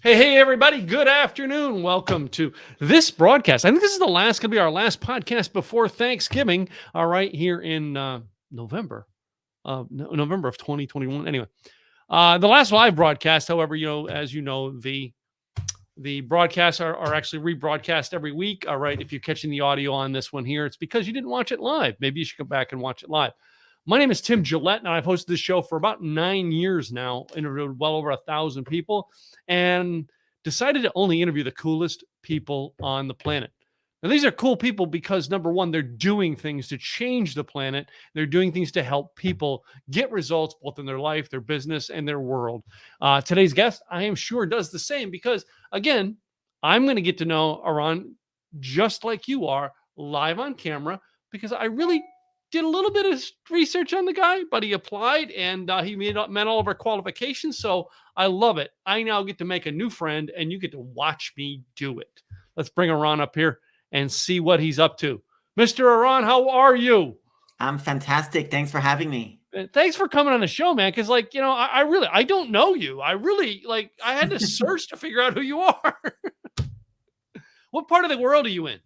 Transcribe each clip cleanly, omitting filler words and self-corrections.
Hey, everybody. Good afternoon. Welcome to this broadcast. I think this is going to be our last podcast before Thanksgiving. All right, here in November, November of 2021. Anyway, the last live broadcast, however, as you know, the broadcasts are actually rebroadcast every week. All right, if you're catching the audio on this one here, it's because you didn't watch it live. Maybe you should come back and watch it live. My name is Tim Gillette, and I've hosted this show for about 9 years now, interviewed well over 1,000 people, and decided to only interview the coolest people on the planet. Now, these are cool people because, number one, they're doing things to change the planet. They're doing things to help people get results both in their life, their business, and their world. Today's guest, I am sure, does the same because, again, I'm going to get to know Eran just like you are, live on camera, because I really did a little bit of research on the guy, but he applied and he met all of our qualifications. So I love it. I now get to make a new friend and you get to watch me do it. Let's bring Eran up here and see what he's up to. Mr. Eran, how are you? I'm fantastic. Thanks for having me. Thanks for coming on the show, man. Cause I don't know you. I had to search to figure out who you are. What part of the world are you in?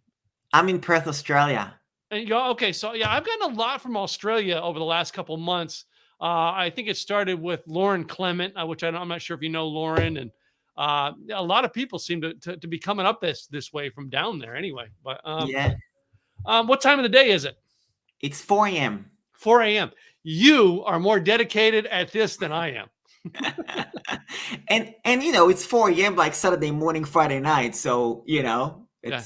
I'm in Perth, Australia. And you go, okay, so yeah, I've gotten a lot from Australia over the last couple of months. I think it started with Lauren Clement, which I'm not sure if you know Lauren, and a lot of people seem to be coming up this way from down there anyway. But Yeah. What time of the day is it? It's 4 a.m. 4 a.m. You are more dedicated at this than I am. and it's 4 a.m. like Saturday morning, Friday night. So, it's... Yeah.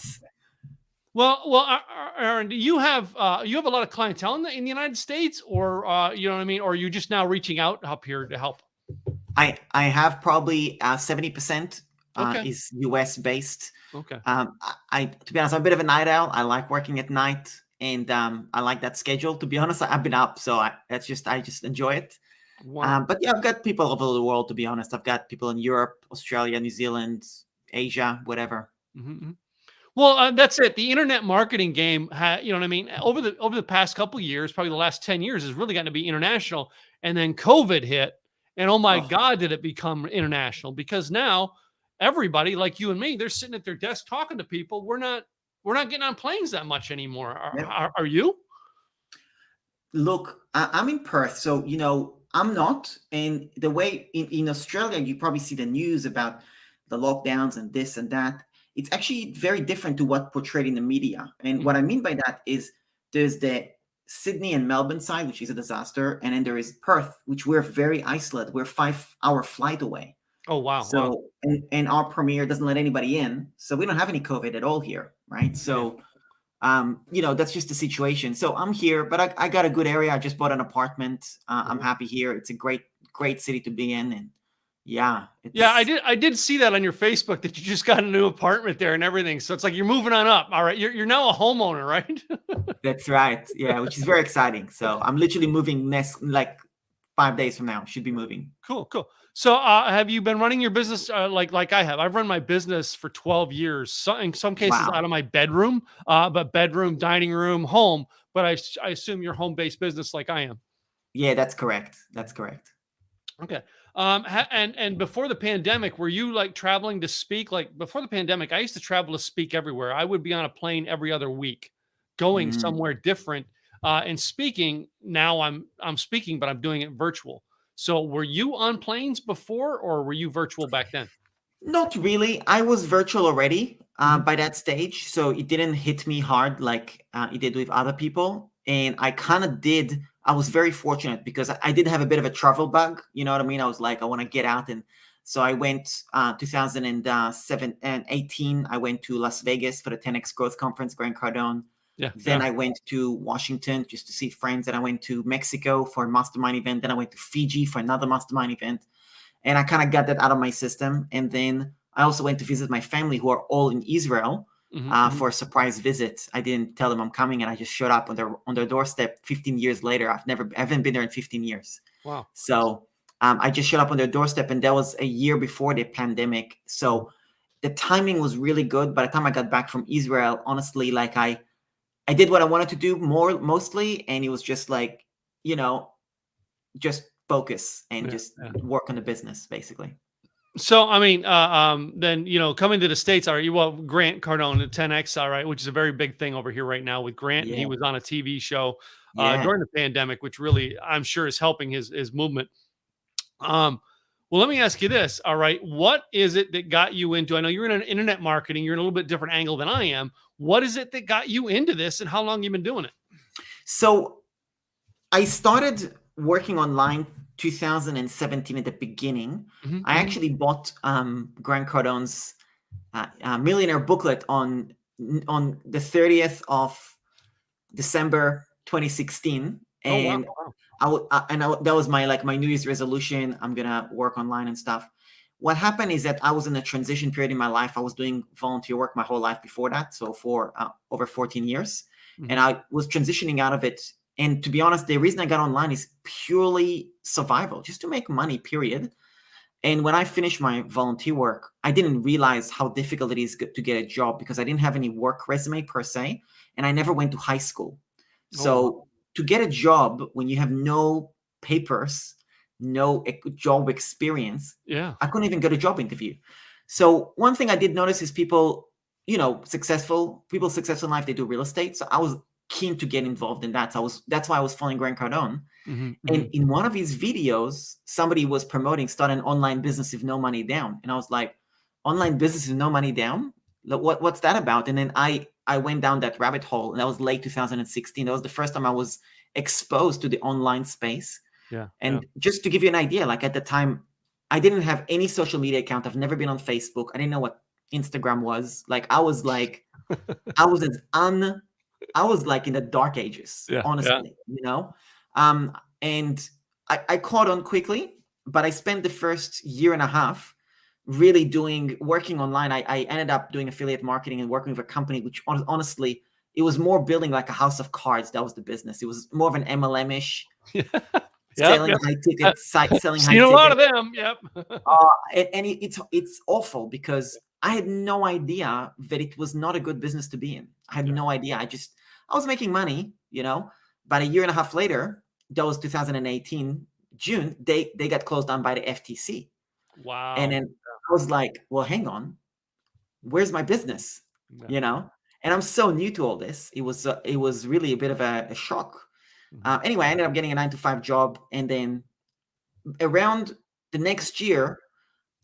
Well, Eran, do you have a lot of clientele in the United States, or you know what I mean, or are you just now reaching out up here to help? I have probably 70% Okay. is US based. Okay. I to be honest, I'm a bit of a night owl. I like working at night, and I like that schedule. To be honest, I've been up, so I just enjoy it. Wow. But yeah, I've got people all over the world. To be honest, I've got people in Europe, Australia, New Zealand, Asia, whatever. Mm-hmm. Well, that's it. The internet marketing game, you know what I mean? Over the past couple of years, probably the last 10 years, has really gotten to be international. And then COVID hit, and oh my God, did it become international? Because now everybody, like you and me, they're sitting at their desk talking to people. We're not getting on planes that much anymore. Are you? Look, I'm in Perth, so I'm not. And the way in Australia, you probably see the news about the lockdowns and this and that. It's actually very different to what portrayed in the media. And what I mean by that is there's the Sydney and Melbourne side, which is a disaster. And then there is Perth, which we're very isolated. We're 5-hour flight away. Oh, wow. So, and our premier doesn't let anybody in. So we don't have any COVID at all here, right? So, that's just the situation. So I'm here, but I got a good area. I just bought an apartment. I'm happy here. It's a great city to be in. And yeah. I did see that on your Facebook that you just got a new apartment there and everything. So it's like you're moving on up. All right. You're now a homeowner, right? That's right. Yeah, which is very exciting. So I'm literally moving next, like 5 days from now. Should be moving. Cool. So have you been running your business like I have? I've run my business for 12 years. In some cases out of my bedroom, but bedroom, dining room, home. But I assume you're home-based business like I am. Yeah, that's correct. Okay. And before the pandemic, were you like traveling to speak? Like before the pandemic, I used to travel to speak everywhere. I would be on a plane every other week, going somewhere different and speaking. Now I'm speaking, but I'm doing it virtual. So were you on planes before, or were you virtual back then? Not really. I was virtual already by that stage, so it didn't hit me hard like it did with other people. And I was very fortunate because I did have a bit of a travel bug. You know what I mean? I was like, I want to get out. And so I went 2007 and 18. I went to Las Vegas for the 10X Growth Conference, Grant Cardone. Then I went to Washington just to see friends. And I went to Mexico for a mastermind event. Then I went to Fiji for another mastermind event. And I kind of got that out of my system. And then I also went to visit my family who are all in Israel. For a surprise visit. I didn't tell them I'm coming, and I just showed up on their doorstep 15 years later. I haven't been there in 15 years. Wow. So I just showed up on their doorstep, and that was a year before the pandemic. So the timing was really good. By the time I got back from Israel, honestly, like I did what I wanted to do mostly, and it was just like, just focus and just work on the business, basically. So, then, coming to the States, all right, Grant Cardone at 10X, all right, which is a very big thing over here right now with Grant. And he Yeah, was on a TV show yeah. during the pandemic, which really, I'm sure, is helping his movement. Um, well, let me ask you this. All right. What is it that got you into? I know you're in an internet marketing, you're in a little bit different angle than I am. What is it that got you into this and how long you been doing it? So I started working online 2017 at the beginning. Mhm, I mhm. actually bought Grant Cardone's millionaire booklet on the 30th of December 2016, Oh, wow. and Wow. that was my New Year's resolution. I'm gonna work online and stuff. What happened is that I was in a transition period in my life. I was doing volunteer work my whole life before that, so for over 14 years, and Mhm. I was transitioning out of it. And to be honest, the reason I got online is purely survival, just to make money. Period. And when I finished my volunteer work, I didn't realize how difficult it is to get a job because I didn't have any work resume per se, and I never went to high school. Oh, wow. So to get a job when you have no papers, no job experience, Yeah. I couldn't even get a job interview. So one thing I did notice is people successful in life, they do real estate. So I was keen to get involved in that. So that's why I was following Grant Cardone. Mhm, And mhm. in one of his videos, somebody was promoting start an online business with no money down. And I was like, online business with no money down? What's that about? And then I went down that rabbit hole, and that was late 2016. That was the first time I was exposed to the online space. Yeah. Yeah. And just to give you an idea, like at the time, I didn't have any social media account. I've never been on Facebook. I didn't know what Instagram was. I was as un I was like in the dark ages, Yeah. Yeah. honestly, you know? And I caught on quickly, but I spent the first year and a half really working online. I ended up doing affiliate marketing and working with a company, which honestly, it was more building like a house of cards. That was the business. It was more of an MLM-ish, Yep. Yep. selling high Seen a lot ticket. of them. Yep. It's awful because I had no idea that it was not a good business to be in. I had Yeah. no idea. I was making money, but a year and a half later, that was 2018 June, they got closed down by the FTC. And Wow. then I was like, well, hang on, where's my business? Yeah. You know? And I'm so new to all this. It was really a bit of a shock. Mhm. Anyway, I ended up getting a 9 to 5 job, and then around the next year,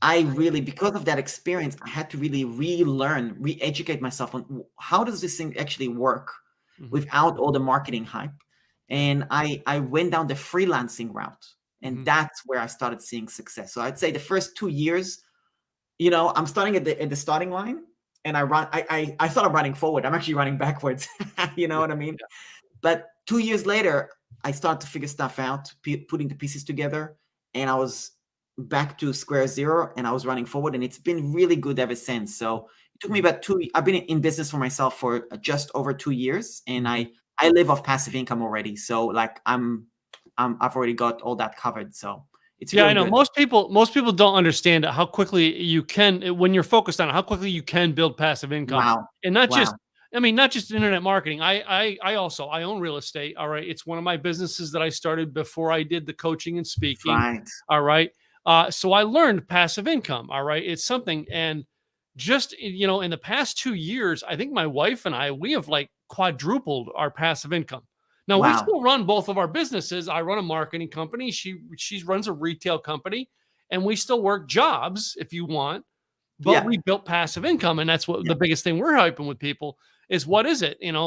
I really, because of that experience, I had to really relearn, re-educate myself on how does this thing actually work Mhm. without all the marketing hype. Yeah. And I went down the freelancing route, and Mhm. that's where I started seeing success. So I'd say the first 2 years, I'm starting at the starting line, and I thought I'm running forward. I'm actually running backwards. You know Yeah. what I mean? Yeah. But 2 years later, I started to figure stuff out, putting the pieces together, and I was back to square zero, and I was running forward, and it's been really good ever since. So it took me Mhm. about I've been in business for myself for just over 2 years, and Mhm. I live off passive income already. So like I've already got all that covered. So it's Yeah, I really know. good. Most people don't understand how quickly you can, when you're focused on it, how quickly you can build passive income, Wow. and not just. Wow. Not just internet marketing. I own real estate. All right, it's one of my businesses that I started before I did the coaching and speaking. Right. All right, so I learned passive income. All right, it's something, and just in the past 2 years, I think my wife and we have like quadrupled our passive income. Now we Wow. still run both of our businesses. I run a marketing company. She runs a retail company, and we still work jobs if you want. But Yeah. we built passive income, and that's what Yeah. the biggest thing we're hyping with people is. What is it? And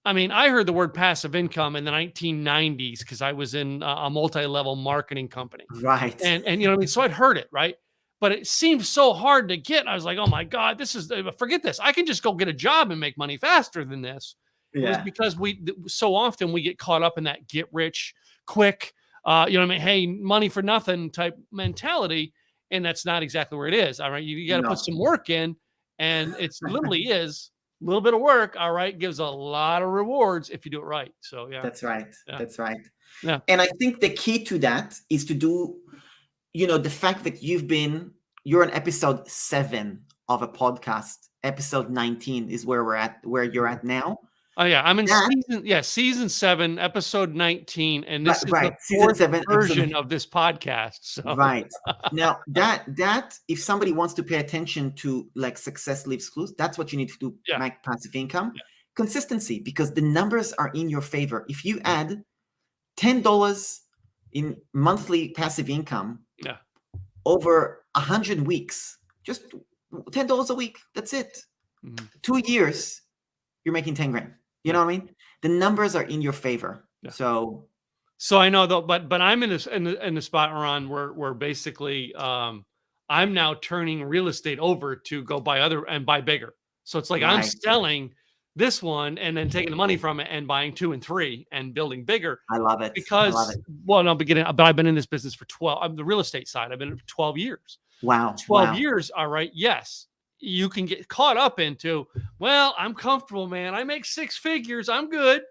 I heard the word passive income in the 1990s because I was in a multi-level marketing company, Right. and so I'd heard it, right? But it seemed so hard to get. I was like, oh my god, this is forget this. I can just go get a job and make money faster than this. It was Yeah. because so often we get caught up in that get rich quick, hey, money for nothing type mentality, and that's not exactly where it is. All right, you got to put No. some work in, and it's literally is a little bit of work. All right, gives a lot of rewards if you do it right. So yeah, That's right. yeah, That's right. yeah. And I think the key to that is to do, the fact that you're on episode 7 of a podcast. Episode 19 is where you're Mhm. at now. Oh yeah, I'm in That season 7, episode 19, and right, this is the right, season fourth 7, version of this podcast. So right. Now that if somebody wants to pay attention to like success leaves clues, that's what you need to do, yeah, make passive income. Consistency, because the numbers are in your favor. If you add $10 in monthly passive income yeah, over 100 weeks, just $10 a week, that's it. mhm, 2 years, you're making 10 grand. You yeah, know what I mean? The numbers are in your favor. yeah. So So I know though, but I'm in this in the spot around where basically I'm now turning real estate over to go buy other and buy bigger. So it's like I'm right, selling this one and then taking the money from it and buying 2 and 3 and building bigger I love it. I love because it. well, no, but I've been in this business for 12. I'm the real estate side. I've been in it for 12 years. Wow, 12 wow. years, all right. Yes, you can get caught up into, well, I'm comfortable, man. I make 6 figures. I'm good.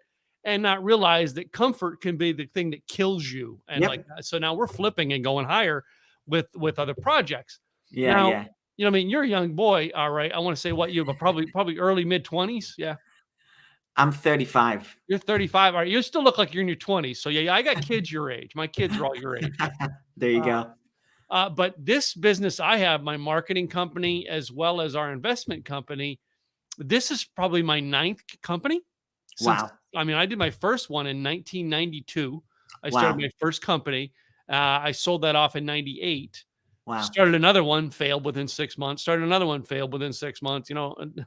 And not realize that comfort can be the thing that kills you. And like, Yep. so now we're flipping and going higher with other projects. Yeah, Now, yeah. I mean, you're a young boy, all right. I want to say what you, but probably early mid 20s. Yeah. I'm 35. You're 35. All right. You still look like you're in your 20s. So yeah, I got kids your age. My kids are all your age. There you Uh, go. but this business I have, my marketing company, as well as our investment company, this is probably my 9th company since, Wow. I mean, I did my first one in 1992. I started Wow. my first company. I sold that off in 98. Wow. Started another one, failed within 6 months. Started another one, failed within 6 months. And,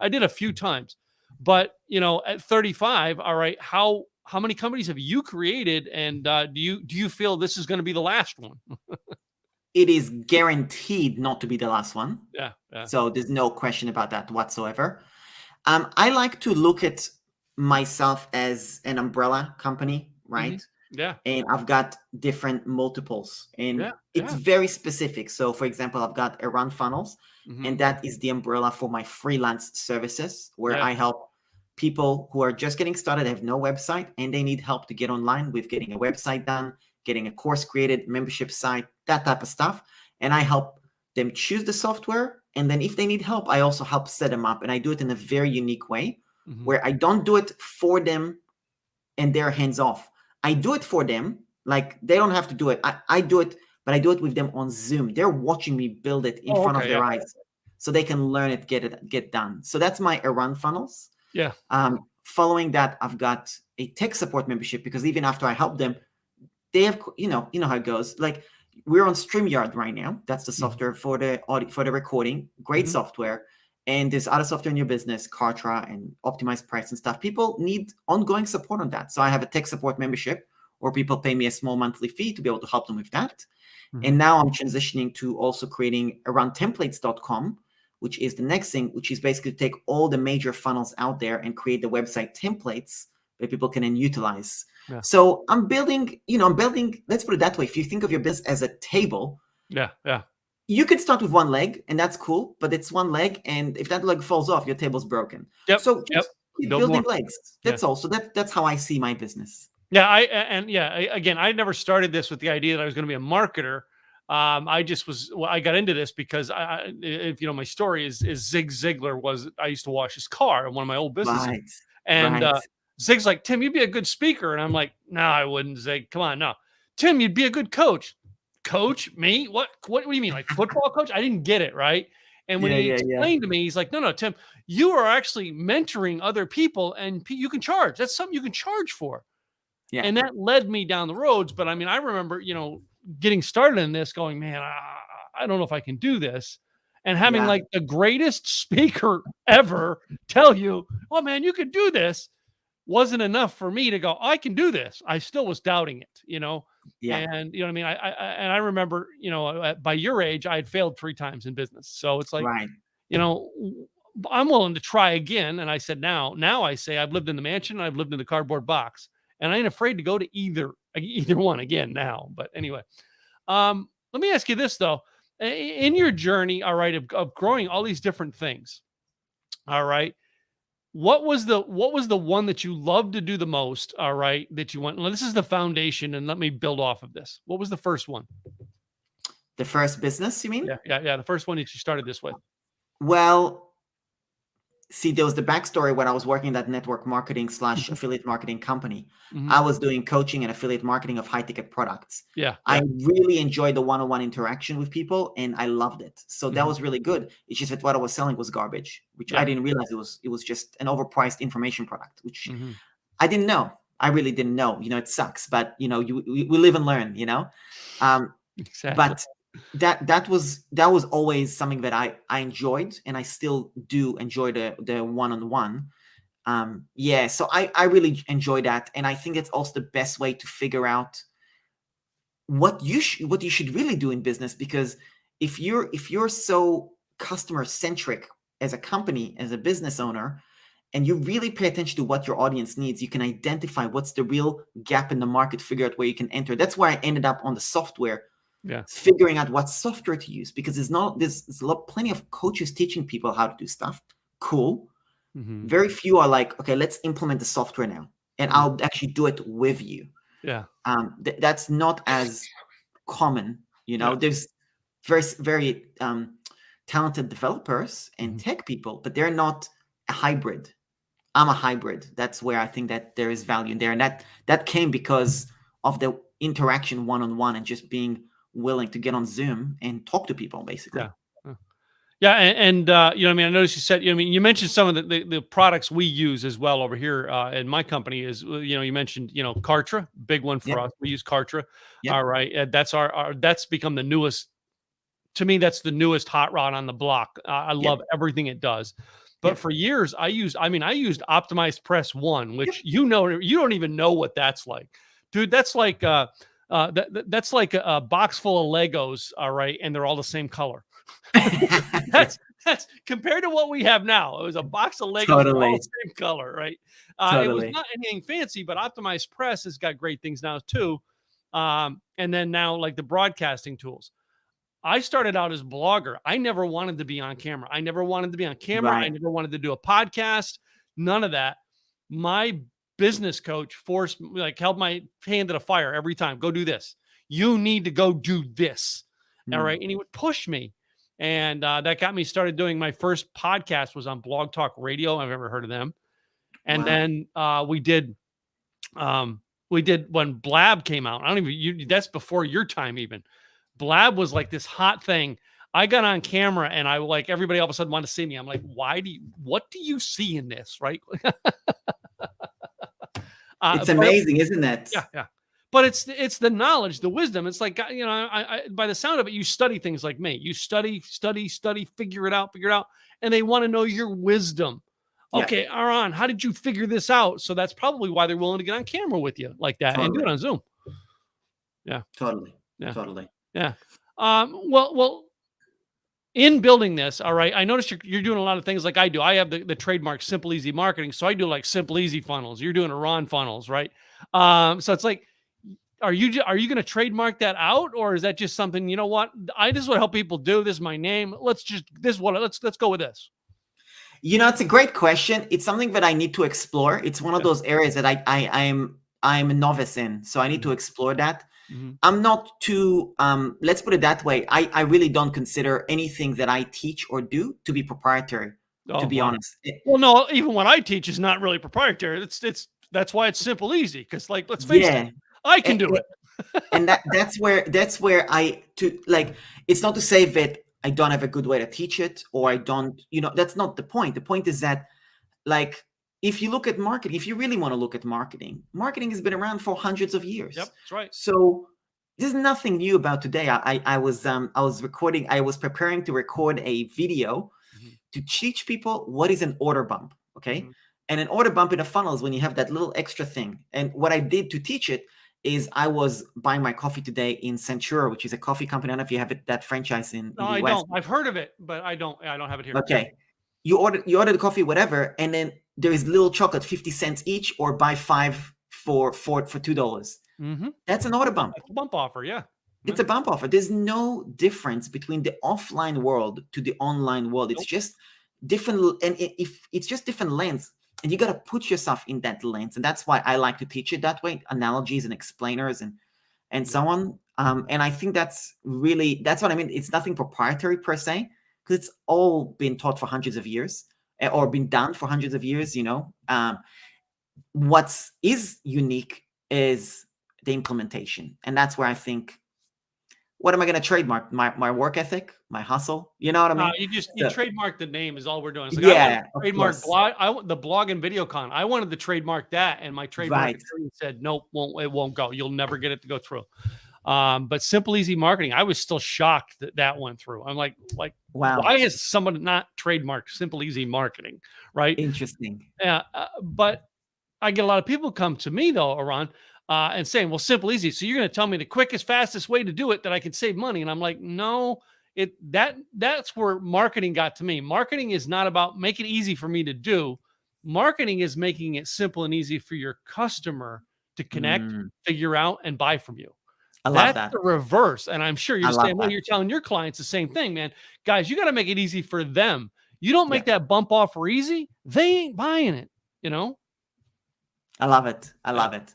I did a few times. But at 35, all right, how many companies have you created, and do you feel this is going to be the last one? It is guaranteed not to be the last one. Yeah, yeah. So there's no question about that whatsoever. I like to look at myself as an umbrella company, Hmm. right? Yeah, And I've got different multiples, and yeah, it's yeah. very specific. So, for example, I've got Eran Funnels, Hmm. and that is the umbrella for my freelance services, where Yeah, I help people who are just getting started, have no website, and they need help to get online with getting a website done, getting a course created, membership site, that type of stuff. And I help them choose the software. And then if they need help, I also help set them up. And I do it in a very unique way hmm. where I don't do it for them and they're hands off. I do it for them. Like they don't have to do it. I do it, but I do it with them on Zoom. They're watching me build it in Oh, front of okay, yeah, their eyes so they can learn it, get done. So that's my Eran Funnels. yeah. Following that, I've got a tech support membership because even after I help them, they have, you know how it goes. Like we're on StreamYard right now. That's the Mhm, software for the audio, for the recording. Great mhm, software. And there's other software in your business, Kartra and Optimized Price and stuff. People need ongoing support on that. So I have a tech support membership where people pay me a small monthly fee to be able to help them with that. And mhm. now I'm transitioning to also creating around templates.com, which is the next thing, which is basically take all the major funnels out there and create the website templates that people can then utilize. Yeah, So I'm building, let's put it that way. If you think of your business as a table, yeah, yeah. you could start with one leg and that's cool, but it's one leg. And if that leg falls off, your table's broken. Yep, So yep. just keep Build building more. legs. Yeah. That's all. So that's how I see my business. Yeah, again, I never started this with the idea that I was going to be a marketer. I got into this because if you know my story is Zig Ziglar I used to wash his car in one of my old businesses, Right. and Right. Zig's like, Tim, you'd be a good speaker, and I'm like, no, I wouldn't. Zig, come on, no, Tim, you'd be a good coach. Coach me? What do you mean, like football coach? I didn't get it, right. And when Yeah, he yeah, yeah. explained to me, he's like, no, Tim, you are actually mentoring other people, and you can charge. That's something you can charge for. Yeah. And that led me down the roads. But I mean, I remember, getting started in this going, man, I don't know if I can do this. And having Yeah. like the greatest speaker ever tell you, oh man, you could do this wasn't enough for me to go, I can do this. I still was doubting it. Yeah. And you know what I mean? I remember, by your age, I had failed 3 times in business. So it's like, Right. you know, I'm willing to try again. And I said, now I say I've lived in the mansion, I've lived in the cardboard box, and I ain't afraid to go to either one again now. But anyway, let me ask you this though. In your journey, all right, of growing all these different things, all right, what was the one that you loved to do the most, all right, that you went, well, this is the foundation, and let me build off of this? What was the first one? The first business, you mean? Yeah, the first one that you started this with. Well, see, there was the backstory when I was working in that network marketing / affiliate marketing company. Mhm. I was doing coaching and affiliate marketing of high ticket products. Yeah. I really enjoyed the one-on-one interaction with people, and I loved it. So that Mhm. was really good. It's just that what I was selling was garbage, which Yeah. I didn't realize it was just an overpriced information product, which Mhm. I didn't know. I really didn't know. It sucks, but we live and learn. Exactly. But that was always something that I enjoyed, and I still do enjoy the one-on-one. Yeah, so I really enjoy that, and I think it's also the best way to figure out what you should really do in business, because if you're so customer centric as a company, as a business owner, and you really pay attention to what your audience needs, you can identify what's the real gap in the market, figure out where you can enter. That's why I ended up on the software, Yeah. figuring out what software to use, because there's plenty of coaches teaching people how to do stuff. Cool. Mhm. Very few are like, okay, let's implement the software now, and Mhm. I'll actually do it with you. Yeah. That's not as common. Yeah. There's very very talented developers and Mhm. tech people, but they're not a hybrid. I'm a hybrid. That's where I think that there is value in there, and that came because of the interaction one-on-one, and just being willing to get on Zoom and talk to people, basically. Yeah. Yeah, I mean, I noticed you said, I mean, you mentioned some of the products we use as well over here in my company is, you mentioned, Kartra, big one for Yep. us. We use Kartra. All Yep. right. That's that's become the newest, to me, that's the newest hot rod on the block. I Yep. love everything it does. But Yep. for years, I used Optimized Press One, Yep. which, you don't even know what that's like, dude. That's like, that's like a box full of Legos. All right. And they're all the same color. Yeah. That's compared to what we have now. It was a box of Legos, they're all Totally. the same color, right? It was Totally. not anything fancy, but Optimized Press has got great things now too. And then now, like the broadcasting tools. I started out as a blogger. I never wanted to be on camera. I never wanted to be on camera. I Right. never wanted to do a podcast. None of that. My business coach held my hand to the fire every time. Go do this. You need to go do this. All Mm. right. And he would push me. And that got me started doing my first podcast was on Blog Talk Radio. I've never heard of them. And Wow. then we did when Blab came out. I don't even, that's before your time even. Blab was like this hot thing. I got on camera and I everybody all of a sudden wanted to see me. I'm like, what do you see in this? Right. It's But amazing, isn't it? yeah, yeah. But it's the knowledge, the wisdom. It's like, I by the sound of it, you study things like me. You study, figure it out, and they want to know your wisdom. Yeah. Okay, Aron, how did you figure this out? So that's probably why they're willing to get on camera with you like that and do it Totally. on Zoom. Yeah, Totally. yeah, Totally. yeah. Well, in building this, all right, I noticed you're doing a lot of things like I do. I have the trademark Simple Easy Marketing, so I do like Simple Easy funnels. You're doing Iran funnels, right? So it's like, are you going to trademark that out, or is that just something? You know what? This is what I help people do. This is my name. Let's go with this. It's a great question. It's something that I need to explore. It's one of Yeah. those areas that I'm a novice in, so I need to explore that. Mm-hmm. I'm not too let's put it that way. I really don't consider anything that I teach or do to be proprietary, to Oh, be wow. honest. Well, no, even what I teach is not really proprietary. That's why it's simple, easy. Because, like, let's face it, Yeah. I can do it. And that's where it's not to say that I don't have a good way to teach it, or I don't, that's not the point. The point is that, like, if you look at marketing, if you really want to look at marketing has been around for hundreds of years. Yep, that's right. So there's nothing new about today. I was preparing to record a video to teach people what is an order bump. Okay. Mhm. And an order bump in a funnel is when you have that little extra thing. And what I did to teach it is I was buying my coffee today in Centura, which is a coffee company. I don't know if you have that franchise in No, the I US. don't. I've heard of it, but I don't have it here. Okay. You order the coffee, whatever, and then there is little chocolate, 50 cents each, or buy 5 for $2. Mm-hmm. That's an order bump. That's a bump offer, yeah. It's a bump offer. There's no difference between the offline world to the online world. It's Nope. just different, and if it's just different lens, and you got to put yourself in that lens, and that's why I like to teach it that way, analogies and explainers and so on. And I think that's what I mean. It's nothing proprietary per se, because it's all been taught for hundreds of years, or been done for hundreds of years. What's is unique is the implementation, and that's where I think, what am I going to trademark? My work ethic, my hustle. You know what I No, mean? you trademark the name is all we're doing. It's like, I want Yeah, to of trademark course. blog. I want the blog and VideoCon. I wanted to trademark that, and my trademark Right. attorney said, nope, it won't go. You'll never get it to go through. But Simple Easy Marketing, I was still shocked that went through. I'm like, Wow. why has someone not trademarked Simple Easy Marketing? Right. Interesting. Yeah. But I get a lot of people come to me though, Eran, and saying, well, Simple Easy. So you're going to tell me the quickest, fastest way to do it that I can save money. And I'm like, no, that's where marketing got to me. Marketing is not about make it easy for me to do. Marketing is making it simple and easy for your customer to connect, figure out, and buy from you. I love That's that. the reverse. And I'm sure you're I the love same way. that. You're telling your clients the same thing, man. Guys, you got to make it easy for them. You don't make that bump offer easy, they ain't buying it, I love it. I love it.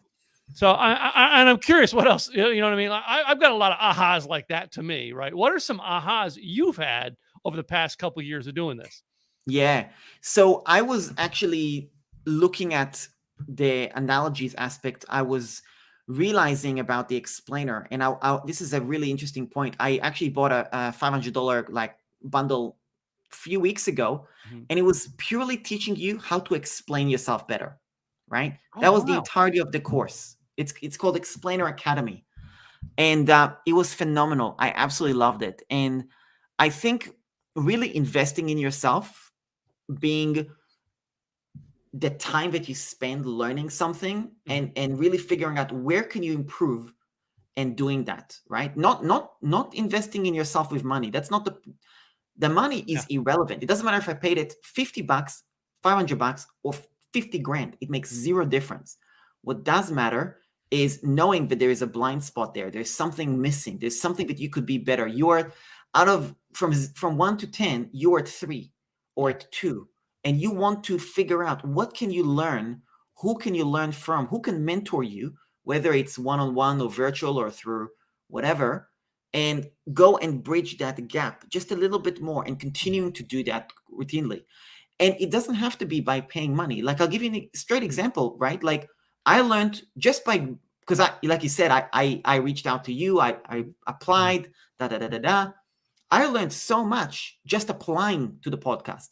So and I'm curious what else, you know what I mean? I've got a lot of ahas like that to me, right? What are some ahas you've had over the past couple of years of doing this? Yeah. So I was actually looking at the analogies aspect. I was realizing about the explainer, and this is a really interesting point. I actually bought a $500 like bundle a few weeks ago, and it was purely teaching you how to explain yourself better, right? That was the entirety of the course. It's called Explainer Academy, and it was phenomenal. I absolutely loved it, and I think really investing in yourself, being the time that you spend learning something and really figuring out where can you improve and doing that, right? Not investing in yourself with money. That's not the money is irrelevant. It doesn't matter if I paid it $50, $500, or 50 grand. It makes zero difference. What does matter is knowing that there is a blind spot there. There's something missing. There's something that you could be better. You are from 1 to 10, you're at 3 or at 2. And you want to figure out what can you learn, who can you learn from, who can mentor you, whether it's one-on-one or virtual or through whatever, and go and bridge that gap just a little bit more and continuing to do that routinely. And it doesn't have to be by paying money. Like, I'll give you a straight example, right? Like, I learned just because like you said, I reached out to you, I applied, I learned so much just applying to the podcast.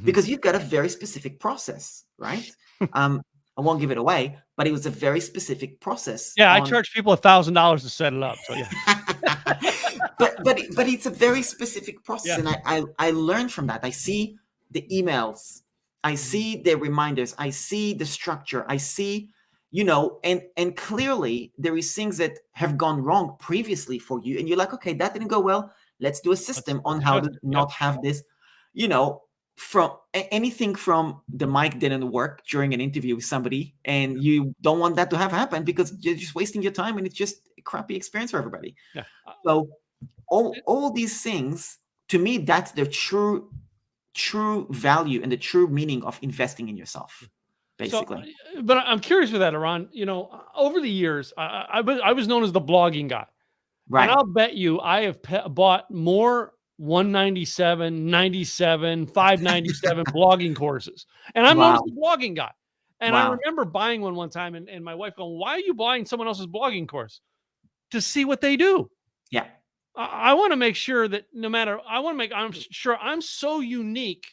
Because you've got a very specific process, right? I won't give it away, but it was a very specific process. Yeah, I charge people $1,000 to set it up. So yeah, but it's a very specific process, and I learned from that. I see the emails, I see the reminders, I see the structure, I see, and clearly there is things that have gone wrong previously for you, and you're like, okay, that didn't go well. Let's do a system on how to not have this, from anything from the mic didn't work during an interview with somebody, and you don't want that to have happened because you're just wasting your time and it's just a crappy experience for everybody. So all these things, to me, that's the true value and the true meaning of investing in yourself, basically. So, but I'm curious with that, Eran. Over the years, I was known as the blogging guy, right? And I'll bet you I have bought more 197, 97, 597 blogging courses. And I'm known as the blogging guy. And I remember buying one time and my wife going, why are you buying someone else's blogging course? To see what they do. Yeah. I want to make sure that I'm sure I'm so unique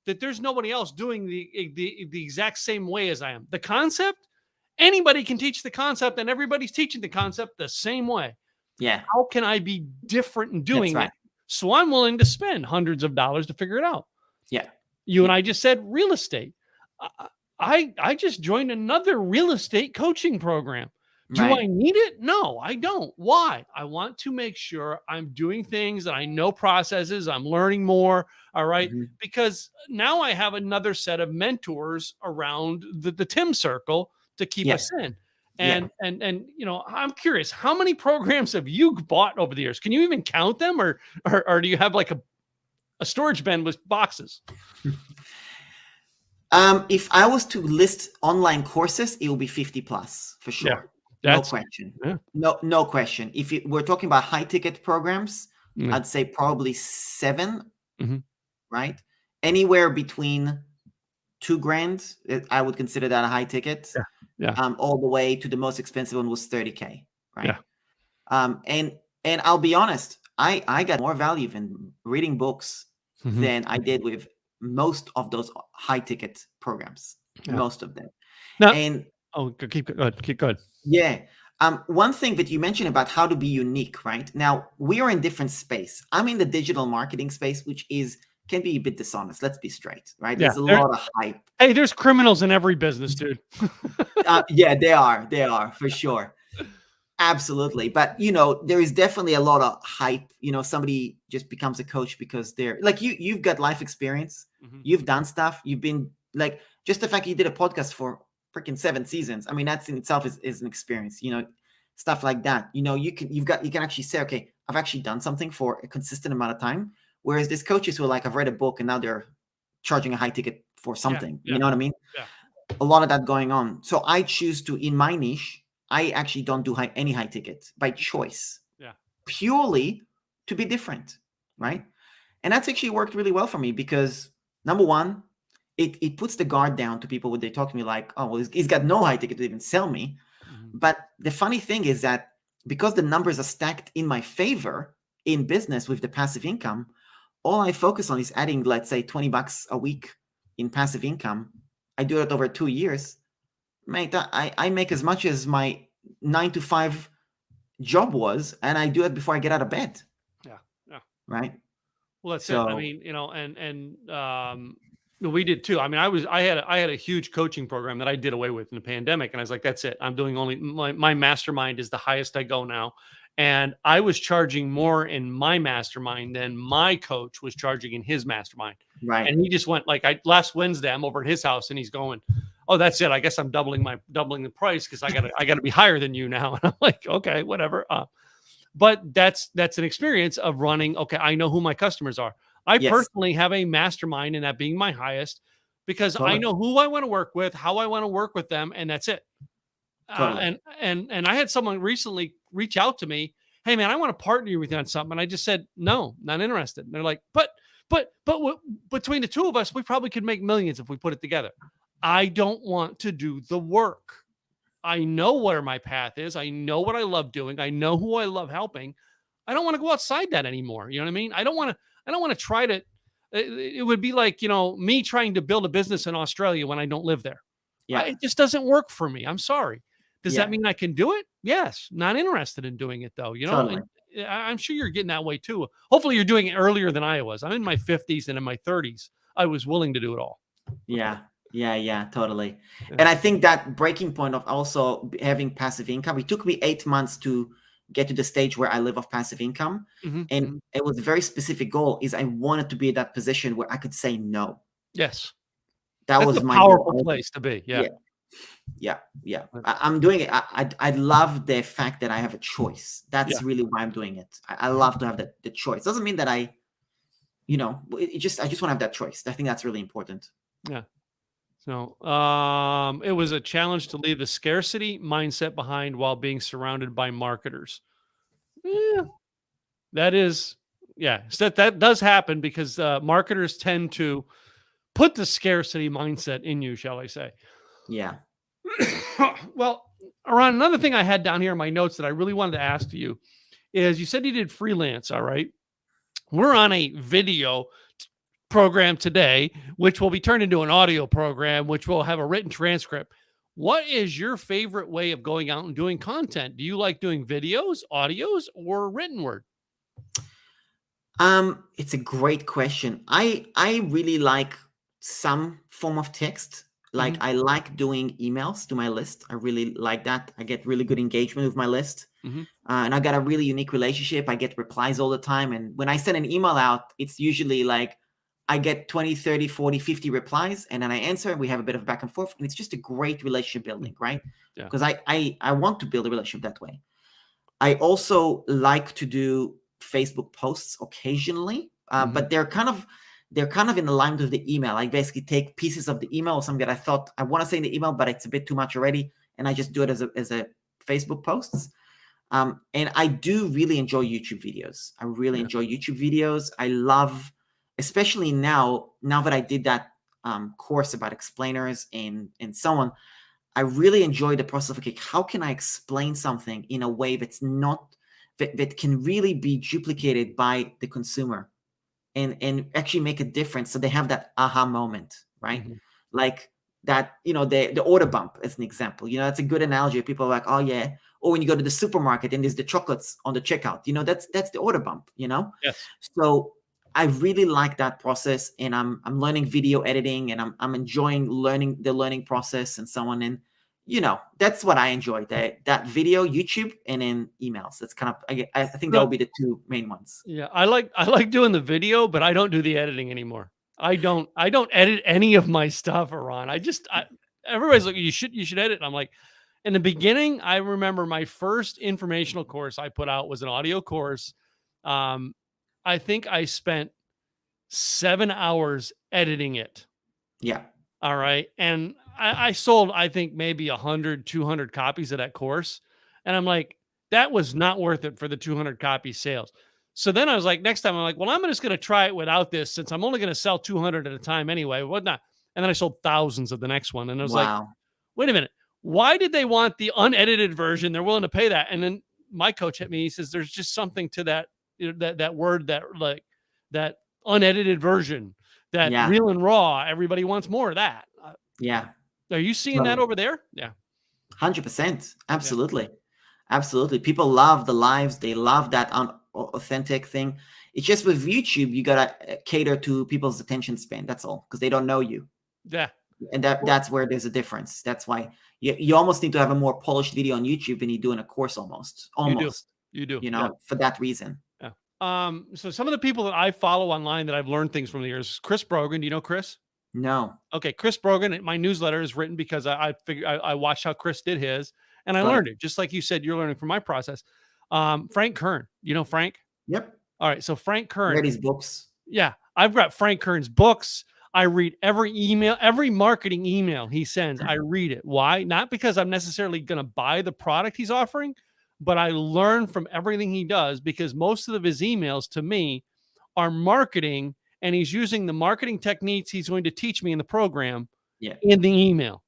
that there's nobody else doing the exact same way as I am. The concept, anybody can teach the concept and everybody's teaching the concept the same way. Yeah. How can I be different in doing it? So I'm willing to spend hundreds of dollars to figure it out. Yeah. And I just said real estate. I just joined another real estate coaching program. Do I need it? No, I don't. Why? I want to make sure I'm doing things that I know processes. I'm learning more. All right. Because now I have another set of mentors around the Tim circle to keep us in. And I'm curious, how many programs have you bought over the years? Can you even count them, or do you have like a storage bin with boxes? If I was to list online courses, it will be 50 plus for sure. No question. No question. If we're talking about high ticket programs, I'd say probably 7, right? Anywhere between $2,000. I would consider that a high ticket. Yeah. All the way to the most expensive one was $30K, right? Yeah. And I'll be honest, I got more value in reading books Mhm. than I did with most of those high ticket programs. Yeah. Most of them. Now, And keep going. yeah. One thing that you mentioned about how to be unique, right? Now, we are in different space. I'm in the digital marketing space, which can be a bit dishonest. Let's be straight, right? Yeah, There's a lot of hype. Hey, there's criminals in every business, dude. Yeah, they are for sure. Absolutely. But, there is definitely a lot of hype. Somebody just becomes a coach because they're like, you've got life experience. Mhm. You've done stuff. You've been like, just the fact you did a podcast for freaking 7 seasons. I mean, that's in itself is an experience, stuff like that. You can actually say, okay, I've actually done something for a consistent amount of time. Whereas there's coaches who are like, I've read a book and now they're charging a high ticket for something. Yeah. You know what I mean? Yeah. A lot of that going on. So I choose to, in my niche, I actually don't do any high ticket by choice. Yeah. Purely to be different, right? And that's actually worked really well for me because number one, it puts the guard down to people when they talk to me like, oh, well, he's got no high ticket to even sell me. Mhm. But the funny thing is that because the numbers are stacked in my favor in business with the passive income, all I focus on is adding, let's say, $20 a week in passive income. I do it over 2 years. Mate, I make as much as my 9 to 5 job was, and I do it before I get out of bed. Yeah. Right. Well, that's it. I mean, and we did too. I mean, I had a huge coaching program that I did away with in the pandemic, and I was like, that's it. I'm doing only my mastermind is the highest I go now, and I was charging more in my mastermind than my coach was charging in his mastermind. Right. And he just went like, last Wednesday I'm over at his house, and he's going, oh, that's it. I guess I'm doubling the price because I gotta be higher than you now. And I'm like, okay, whatever. But that's an experience of running. Okay, I know who my customers are. I personally have a mastermind, and that being my highest, because I know who I want to work with, how I want to work with them, and that's it. And I had someone recently reach out to me. Hey, man, I want to partner with you on something, and I just said no, not interested. And they're like, but between the two of us, we probably could make millions if we put it together. I don't want to do the work. I know where my path is. I know what I love doing. I know who I love helping. I don't want to go outside that anymore. You know what I mean? I don't want to try to, it would be like, me trying to build a business in Australia when I don't live there. Yeah. It just doesn't work for me. I'm sorry. Does Yeah. that mean I can do it? Yes. Not interested in doing it though. Totally. And I'm sure you're getting that way too. Hopefully you're doing it earlier than I was. I'm in my 50s, and in my 30s, I was willing to do it all. Yeah. Totally. Yeah. And I think that breaking point of also having passive income, it took me 8 months to get to the stage where I live off passive income. Mhm, And mhm. it was a very specific goal is I wanted to be in that position where I could say no. Yes. That That's was a my powerful goal. place to be. Yeah. Yeah. I'm doing it. I love the fact that I have a choice. That's really why I'm doing it. I love to have the choice. Doesn't mean that I just want to have that choice. I think that's really important. Yeah. So, it was a challenge to leave the scarcity mindset behind while being surrounded by marketers. Yeah, that is, so that does happen because marketers tend to put the scarcity mindset in you, shall I say? Yeah. Well, Eran, another thing I had down here in my notes that I really wanted to ask you is you said you did freelance, all right? We're on a video program today, which will be turned into an audio program, which will have a written transcript. What is your favorite way of going out and doing content? Do you like doing videos, audios, or written word? It's a great question. I really like some form of text. Like I like doing emails to my list. I really like that. I get really good engagement with my list. And I got a really unique relationship. I get replies all the time. And when I send an email out, it's usually like I get 20, 30, 40, 50 replies, and then I answer, and we have a bit of back and forth. And it's just a great relationship building, right? Yeah. Because I want to build a relationship that way. I also like to do Facebook posts occasionally, but they're kind of in alignment with the email. I basically take pieces of the email or something that I thought I want to say in the email, but it's a bit too much already, and I just do it as a Facebook posts. And I do really enjoy YouTube videos. I really enjoy YouTube videos. I love, especially now that I did that course about explainers and so on, I really enjoy the process of, okay, how can I explain something in a way that's not that can really be duplicated by the consumer and actually make a difference, so they have that aha moment, right? Mm-hmm. Like that, the order bump as an example. That's a good analogy. People are like, oh yeah. Or when you go to the supermarket and there's the chocolates on the checkout, that's the order bump. Yes. So I really like that process, and I'm learning video editing, and I'm enjoying the learning process and so on. And that's what I enjoy, that video, YouTube, and then emails. That's kind of, I think that No, would be the two main ones. yeah, I like doing the video, but I don't do the editing anymore. I don't edit any of my stuff, Iran. Everybody's like, you should edit. And I'm like, in the beginning, I remember my first informational course I put out was an audio course. I think I spent 7 hours editing it. Yeah. All right. And I sold, I think, maybe 100, 200 copies of that course. And I'm like, that was not worth it for the 200 copy sales. So then I was like, next time I'm like, well, I'm just going to try it without this, since I'm only going to sell 200 at a time anyway, whatnot. And then I sold thousands of the next one. And I was like, Wow. wait a minute. Why did they want the unedited version? They're willing to pay that. And then my coach hit me. He says, there's just something to that, that word, that unedited version, that Yeah. real and raw. Everybody wants more of that. Yeah. Are you seeing that over there? Yeah. 100%. Absolutely. Absolutely. People love the lives. They love that authentic thing. It's just with YouTube, you got to cater to people's attention span. That's all, because they don't know you. Yeah. And that's where there's a difference. That's why you almost need to have a more polished video on YouTube than you do in a course almost. You do. For that reason. Yeah. So some of the people that I follow online that I've learned things from the years, Chris Brogan. Do you know Chris? No. Okay. Chris Brogan, my newsletter is written because I figured I watched how Chris did his, and I learned it. Just like you said, you're learning from my process. Frank Kern. You know Frank? Yep. All right. So Frank Kern. Read his books. Yeah. I've got Frank Kern's books. I read every email, every marketing email he sends. I read it. Why? Not because I'm necessarily going to buy the product he's offering, but I learn from everything he does, because most of his emails to me are marketing, and he's using the marketing techniques he's going to teach me in the program in the email.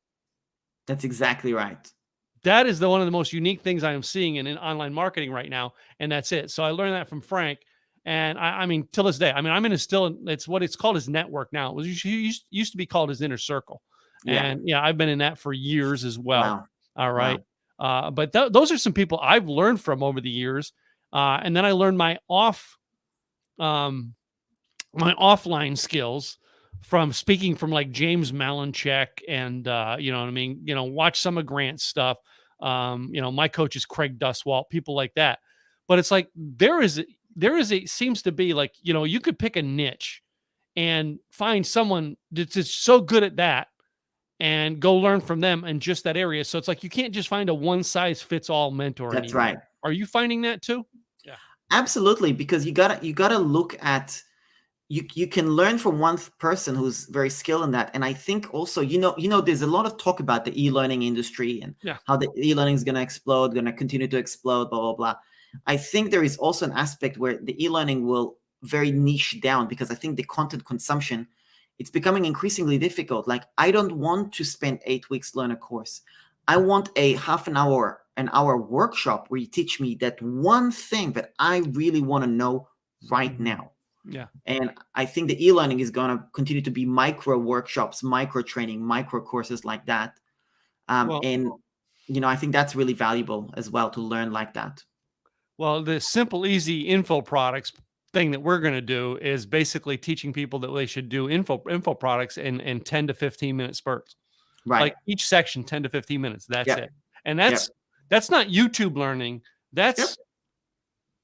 That's exactly right. That is one of the most unique things I am seeing in online marketing right now. And that's it. So I learned that from Frank. And I mean, till this day, I'm in it's what it's called his network now. It was used to be called his inner circle. And I've been in that for years as well. Wow. All right. Wow. But those are some people I've learned from over the years. And then I learned my offline skills from speaking from like James Malinchek and, you know what I mean? Watch some of Grant's stuff. My coach is Craig Duswalt, people like that. But it's like, seems to be like, you could pick a niche and find someone that's just so good at that and go learn from them in just that area. So it's like, you can't just find a one size fits all mentor. That's right. Are you finding that too? Yeah, absolutely. Because you gotta look at, you can learn from one person who's very skilled in that. And I think also, there's a lot of talk about the e-learning industry and how the e-learning is going to explode, going to continue to explode, blah, blah, blah. I think there is also an aspect where the e-learning will very niche down, because I think the content consumption, it's becoming increasingly difficult. Like, I don't want to spend 8 weeks to learn a course. I want a half an hour workshop where you teach me that one thing that I really want to know right now. Yeah. And I think the e-learning is going to continue to be micro workshops, micro training, micro courses like that. And I think that's really valuable as well, to learn like that. Well, the simple, easy info products thing that we're going to do is basically teaching people that they should do info products in 10 to 15 minute spurts. Right. Like each section, 10 to 15 minutes. That's it. And that's not YouTube learning. That's,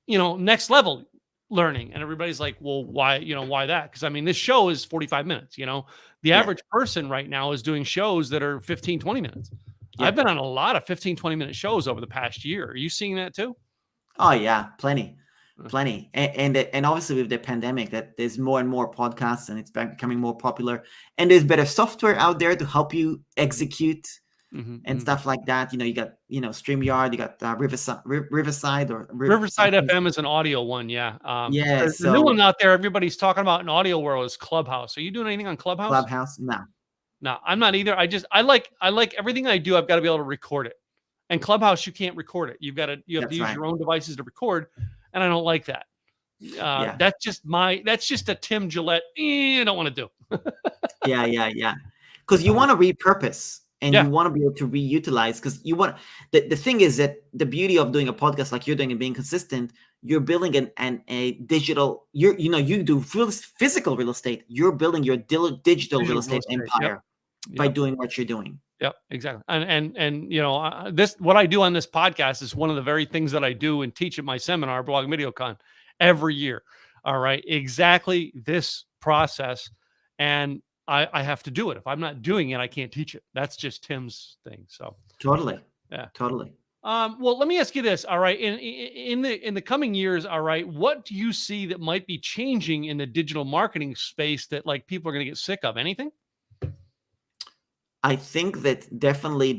next level learning. And everybody's like, well, why that? Because I mean, this show is 45 minutes, the average person right now is doing shows that are 15, 20 minutes. I've been on a lot of 15, 20 minute shows over the past year. Are you seeing that too? Oh yeah, plenty. And obviously with the pandemic, that there's more and more podcasts, and it's becoming more popular, and there's better software out there to help you execute and stuff like that. You got StreamYard, you got Riverside FM is an audio one. The new one out there everybody's talking about in audio world is Clubhouse. Are you doing anything on Clubhouse? No. No, I'm not either. I like everything I do. I've got to be able to record it. And Clubhouse, you can't record it. You have to That's use right. your own devices to record, and I don't like that. Yeah. That's just a Tim Gillette. I don't want to do. Yeah. Because you want to repurpose and Yeah. you want to be able to reutilize. Because you want the thing is that the beauty of doing a podcast like you're doing and being consistent, you're building a digital. You do physical real estate. You're building your digital real estate empire by doing what you're doing. Yep, exactly. And this what I do on this podcast is one of the very things that I do and teach at my seminar, Blog and VideoCon, every year. All right, exactly this process, and I have to do it. If I'm not doing it, I can't teach it. That's just Tim's thing. So Totally. Yeah. Totally. Well, let me ask you this. All right, in the coming years, all right, what do you see that might be changing in the digital marketing space that like people are going to get sick of? Anything? I think that definitely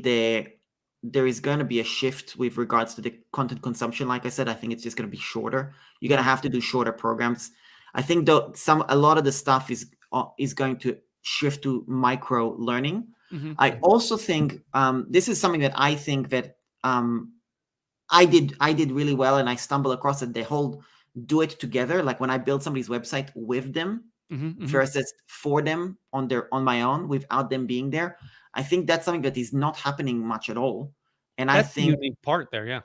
there is going to be a shift with regards to the content consumption. Like I said, I think it's just going to be shorter. You're going to have to do shorter programs. I think though a lot of the stuff is going to shift to micro learning. Mm-hmm. I also think this is something that I think that I did really well, and I stumbled across it. The whole do it together, like when I build somebody's website with them versus for them on my own without them being there. I think that's something that is not happening much at all. And that's I think the unique part there. Yeah.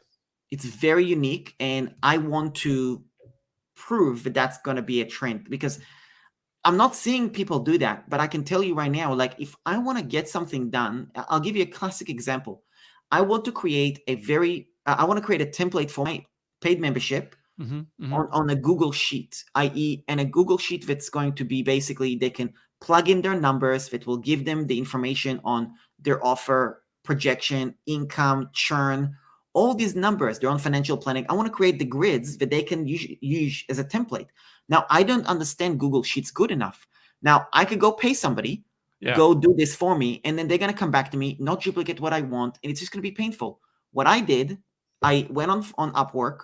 It's very unique. And I want to prove that that's going to be a trend because I'm not seeing people do that. But I can tell you right now, like if I want to get something done, I'll give you a classic example. I want to create a template for my paid membership on a Google Sheet, i.e. and a Google Sheet that's going to be basically they can plug in their numbers that will give them the information on their offer, projection, income, churn, all these numbers, their own financial planning. I want to create the grids that they can use as a template. Now, I don't understand Google Sheets good enough. Now, I could go pay somebody, go do this for me, and then they're going to come back to me, not duplicate what I want, and it's just going to be painful. What I did, I went on Upwork,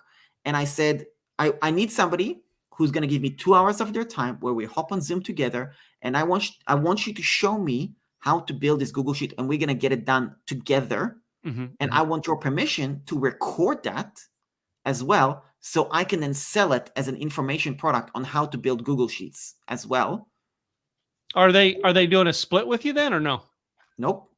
and I said, I need somebody who's going to give me 2 hours of their time where we hop on Zoom together, and I want you to show me how to build this Google Sheet, and we're going to get it done together. And I want your permission to record that as well, so I can then sell it as an information product on how to build Google Sheets as well. Are they doing a split with you then or no? Nope.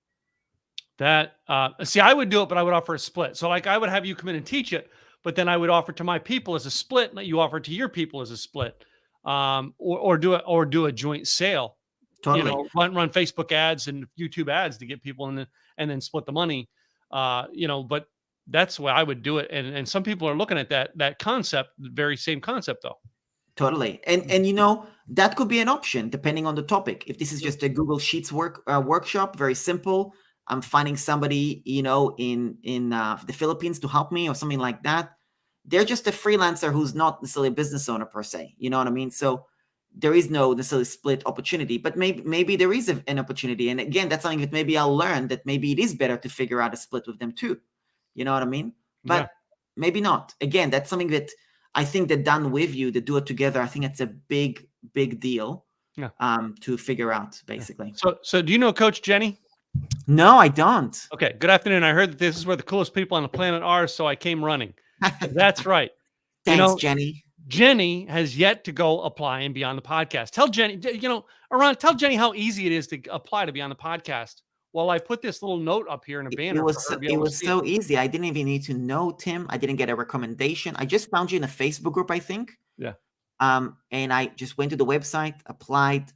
That see, I would do it, but I would offer a split. So like I would have you come in and teach it, but then I would offer to my people as a split, and let you offer to your people as a split, or do a joint sale. Totally. Run Facebook ads and YouTube ads to get people in, and then split the money. But that's the way I would do it. And some people are looking at that concept, the very same concept though. Totally. And that could be an option depending on the topic. If this is just a Google Sheets workshop, very simple. I'm finding somebody, in the Philippines to help me or something like that. They're just a freelancer who's not necessarily a business owner per se. You know what I mean? So there is no necessarily split opportunity, but maybe there is an opportunity. And again, that's something that maybe I'll learn, that maybe it is better to figure out a split with them too. You know what I mean? But maybe not. Again, that's something that I think that done with you, to do it together, I think it's a big, big deal to figure out, basically. So do you know Coach Jenny? No, I don't. Okay, good afternoon. I heard that this is where the coolest people on the planet are, so I came running. That's right. Thanks, Jenny. Jenny has yet to go apply and be on the podcast. Tell Jenny, Eran, tell Jenny how easy it is to apply to be on the podcast. Well, I put this little note up here in a banner. It was so easy. I didn't even need to know Tim. I didn't get a recommendation. I just found you in a Facebook group, I think. Yeah. And I just went to the website, applied,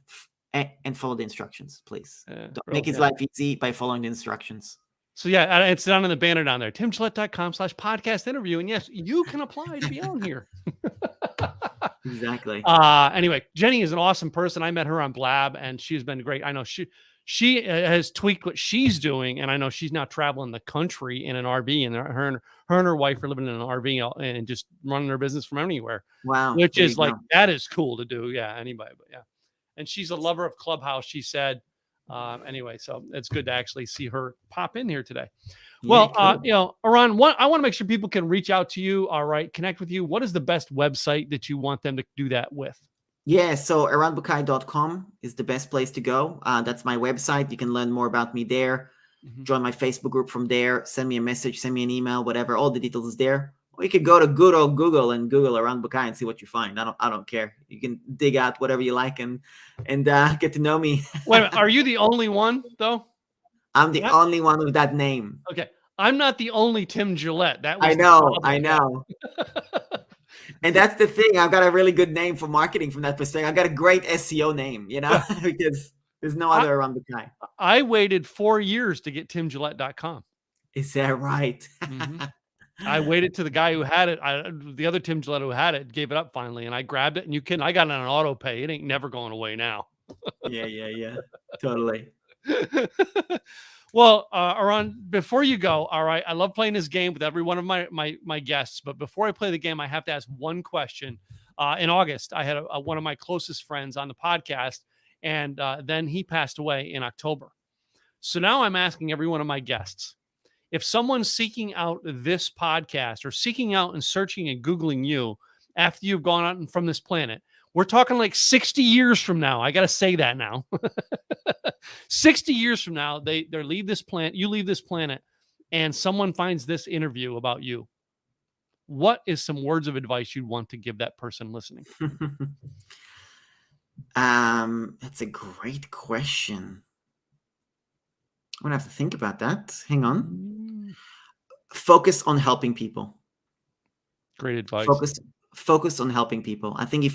and followed the instructions, please. Make his life easy by following the instructions. So yeah, it's down in the banner down there, timgillette.com/podcast interview. And yes, you can apply to be on here. Exactly. Anyway, Jenny is an awesome person. I met her on Blab and she's been great. I know she has tweaked what she's doing. And I know she's now traveling the country in an RV, and her and her wife are living in an RV and just running their business from anywhere. Wow. Which is like, that is cool to do. Yeah. Anybody, but yeah. And she's a lover of Clubhouse, she said. Anyway, so it's good to actually see her pop in here today. Well, cool. Eran, I want to make sure people can reach out to you. All right. Connect with you. What is the best website that you want them to do that with? Yeah, so eranbucai.com is the best place to go. That's my website. You can learn more about me there. Join my Facebook group from there. Send me a message, send me an email, whatever. All the details is there. Or you could go to good old Google and Google Eran Bucai and see what you find. I don't care. You can dig out whatever you like and get to know me. Wait a minute, are you the only one though? I'm the only one with that name. Okay, I'm not the only Tim Gillette. That was I know. And that's the thing. I've got a really good name for marketing from that perspective. I've got a great SEO name, because there's no other Eran Bucai. I waited 4 years to get timgillette.com. Is that right? I waited to the guy who had it. The other Tim Gillette who had it gave it up finally, and I grabbed it. And I got it on an auto pay. It ain't never going away now. Yeah. Totally. Well, Eran, before you go, all right, I love playing this game with every one of my guests. But before I play the game, I have to ask one question. In August, I had one of my closest friends on the podcast, and then he passed away in October. So now I'm asking every one of my guests, if someone's seeking out this podcast or seeking out and searching and Googling you after you've gone out from this planet, we're talking like 60 years from now. I got to say that now. 60 years from now, they leave this planet, you leave this planet, and someone finds this interview about you. What is some words of advice you'd want to give that person listening? That's a great question. I'm gonna have to think about that. Hang on. Focus on helping people. Great advice. Focus on helping people. I think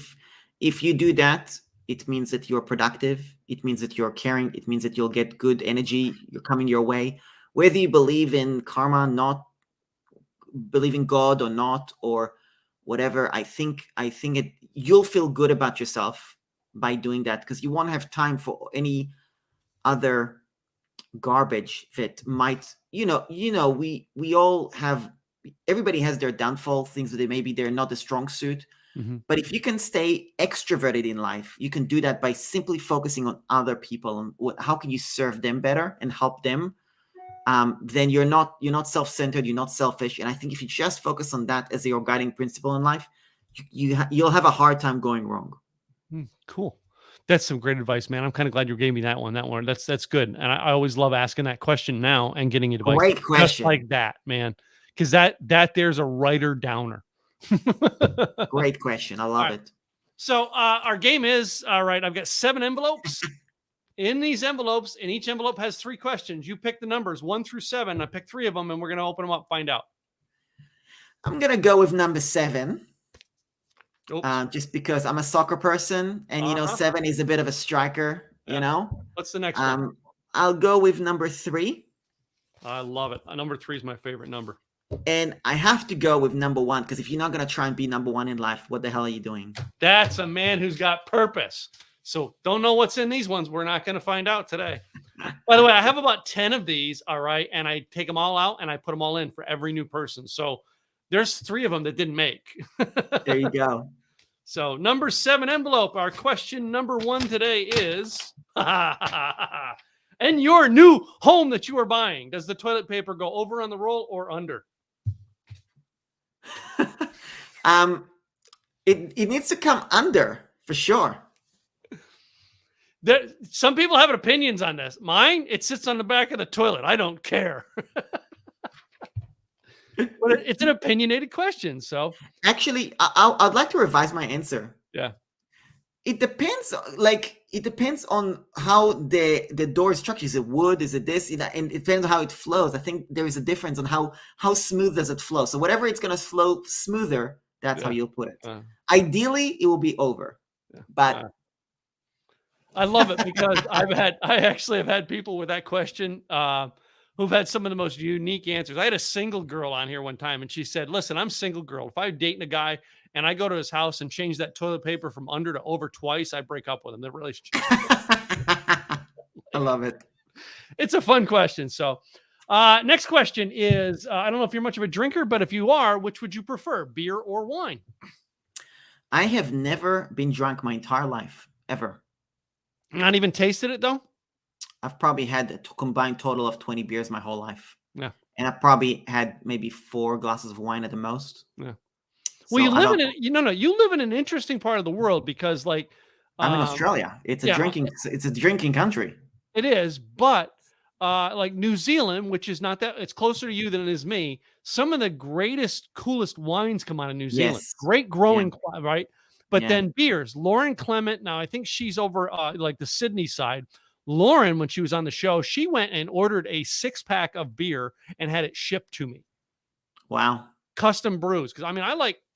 if you do that, it means that you're productive. It means that you're caring. It means that you'll get good energy. You're coming your way. Whether you believe in karma, not believe in God or not, or whatever, I think you'll feel good about yourself by doing that, because you won't have time for any other garbage that might, we all have, everybody has their downfall, things that they're not a strong suit. But if you can stay extroverted in life, you can do that by simply focusing on other people and how can you serve them better and help them. Then you're not self-centered, you're not selfish. And I think if you just focus on that as your guiding principle in life, you'll have a hard time going wrong. Cool. That's some great advice, man. I'm kind of glad you gave me that one. That's good. And I always love asking that question now and getting advice. Great question. Just like that, man. Because that there's a writer downer. Great question. I love it. So our game is, all right, I've got 7 envelopes. In these envelopes, and each envelope has 3 questions. You pick the numbers 1 through 7. I pick 3 of them, and we're going to open them up, find out. I'm going to go with number 7. Just because I'm a soccer person, and 7 is a bit of a striker. What's the next one? I'll go with number 3. I love it. Number 3 is my favorite number. And I have to go with number 1, because if you're not going to try and be number 1 in life, what the hell are you doing? That's a man who's got purpose. So don't know what's in these ones. We're not going to find out today. By the way, I have about 10 of these. All right. And I take them all out and I put them all in for every new person. So there's 3 of them that didn't make. There you go. So number 7 envelope. Our question number 1 today is, in your new home that you are buying, does the toilet paper go over on the roll or under? It needs to come under for sure. Some people have opinions on this. Mine, it sits on the back of the toilet. I don't care. But it's an opinionated question. So actually, I'd like to revise my answer. Yeah. It depends. It depends on how the door is structured. Is it wood? Is it this? And it depends on how it flows. I think there is a difference on how smooth does it flow. So whatever it's going to flow smoother, that's how you'll put it. Ideally, it will be over. But I love it because I actually have had people with that question who've had some of the most unique answers. I had a single girl on here one time, and she said, listen, I'm single girl. If I'm dating a guy and I go to his house and change that toilet paper from under to over twice, I break up with him. The relationship. I love it. It's a fun question. So next question is, I don't know if you're much of a drinker, but if you are, which would you prefer, beer or wine? I have never been drunk my entire life, ever. Not even tasted it, though? I've probably had a combined total of 20 beers my whole life. Yeah. And I've probably had maybe 4 glasses of wine at the most. Yeah. Well, So I don't. you live in an interesting part of the world because I'm in um, Australia. It's a yeah, drinking country. it is, but like New Zealand, which is not that it's closer to you than it is me. Some of the greatest, coolest wines come out of New Zealand. Yes. Great Yeah. right? But Yeah. then beers. Lauren Clement, now I think she's over like the Sydney side. Lauren, when she was on the show, she went and ordered a 6-pack of beer and had it shipped to me, Wow. custom brews. Because I mean,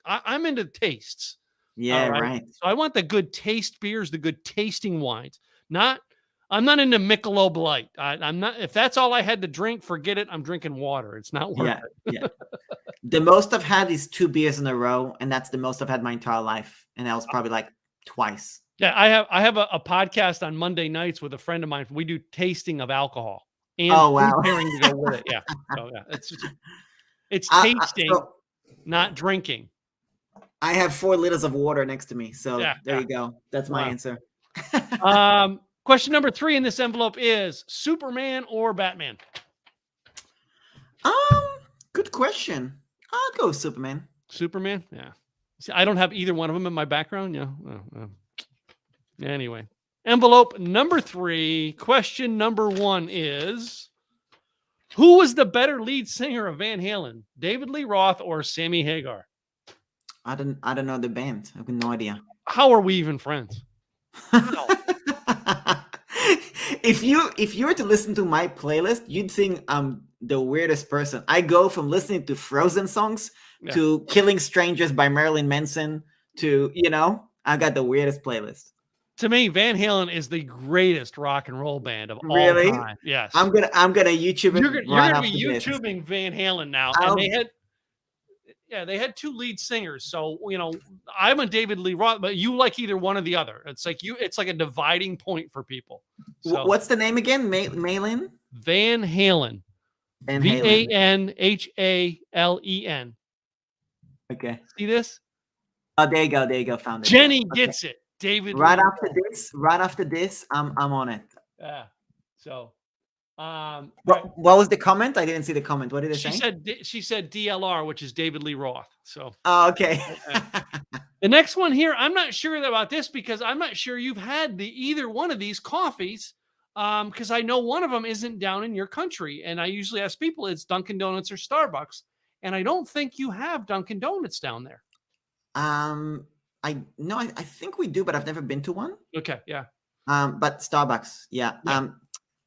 I'm into tastes. All Yeah. right. Right. So I want the good taste beers, the good tasting wines. I'm not into Michelob Light. I'm not. If that's all I had to drink, forget it. I'm drinking water. It's not worth Yeah. it. Yeah. The most I've had is 2 beers in a row, and that's the most I've had my entire life. And that was probably like twice. Yeah, I have a podcast on Monday nights with a friend of mine. We do tasting of alcohol and Oh food wow. pairing to go with it. Yeah. So yeah, it's I, tasting, so not drinking. I have 4 liters of water next to me. So Yeah. there you go. That's my Wow. answer. Question number 3 in this envelope is Superman or Batman? Good question. I'll go with Superman. Superman? Yeah. See, I don't have either one of them in my background. Yeah. Anyway, envelope number 3. Question number 1 is who was the better lead singer of Van Halen, David Lee Roth or Sammy Hagar? I don't know the band. I have no idea. How are we even friends? How? If you were to listen to my playlist, you'd think I'm the weirdest person. I go from listening to Frozen songs to Killing Strangers by Marilyn Manson to, I got the weirdest playlist. To me, Van Halen is the greatest rock and roll band of all time. Yes. I'm gonna YouTube it. You're gonna be YouTubing Van Halen now. And they had 2 lead singers. So, I'm a David Lee Roth, but you like either one or the other. It's like a dividing point for people. So, what's the name again? Malin? Van Halen. VANHALEN. Okay. See this? Oh, there you go. Found it. Jenny gets it. David. Right after this, I'm on it. Yeah. So, what was the comment? I didn't see the comment. What did it say? She said DLR, which is David Lee Roth. So, okay. The next one here, I'm not sure about this because I'm not sure you've had either one of these coffees. Because I know one of them isn't down in your country, and I usually ask people it's Dunkin' Donuts or Starbucks, and I don't think you have Dunkin' Donuts down there. I think we do, but I've never been to one. Okay, yeah. But Starbucks, yeah.